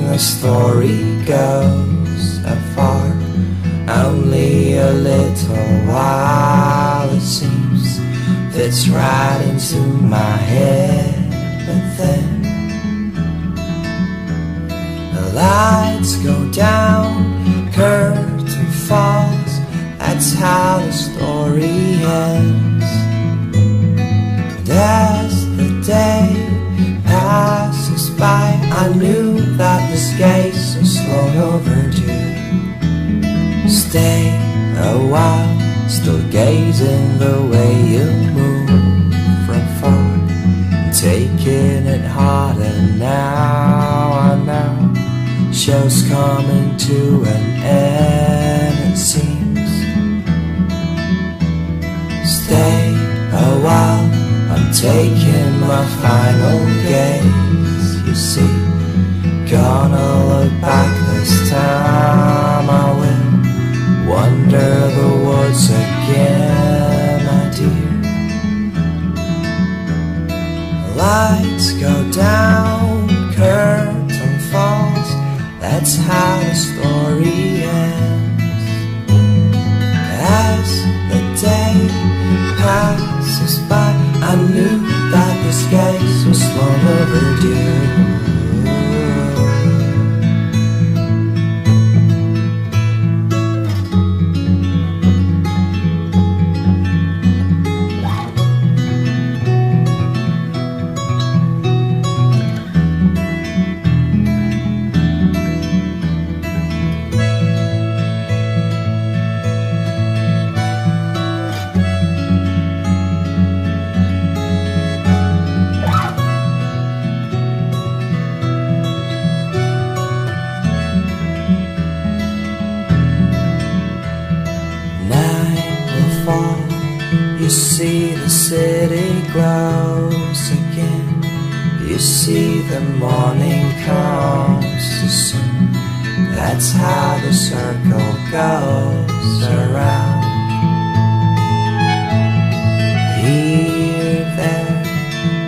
the story goes afar, only a little while it seems, fits right into my head. But then the lights go down, curtain falls, that's how the story ends. And as the day passes by, I knew that this case was long overdue. Stay a while, still gazing the way you move from far, taking it harder now. I know show's coming to an end, it seems. Stay a while, I'm taking my final gaze. You see, gonna look back this time. I will wander the woods again, my dear. Lights go down, curtain falls, that's how the story ends. As the day passes by, I knew that this case was long overdue. You see the city grows again, you see the morning comes too soon. That's how the circle goes around. Here, there,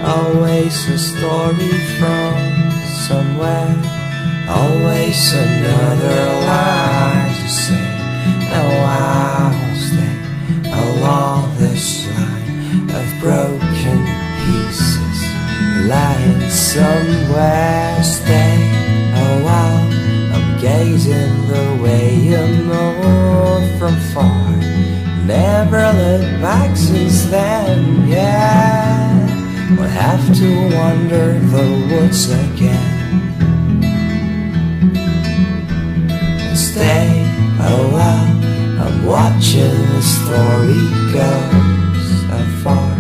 always a story from somewhere, always another line to say. Now I'll stay along this line of broken pieces, lying somewhere. Stay a while, I'm gazing the way you move from far, never looked back since then. Yeah, we'll have to wander the woods again. Stay a while, I'm watching the story goes afar,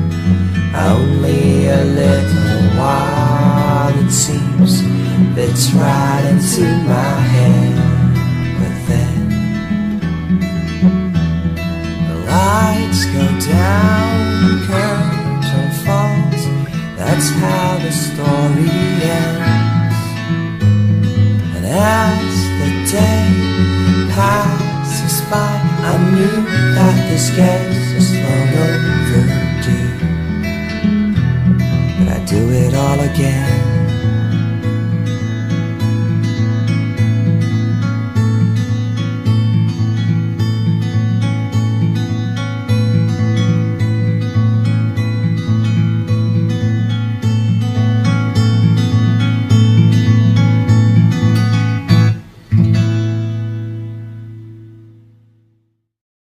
only a little while it seems, fits right into my head. But then the lights go down, curtain falls, that's how the story ends. And as the day passes by, I knew that this case was long overdue. But I do it all again.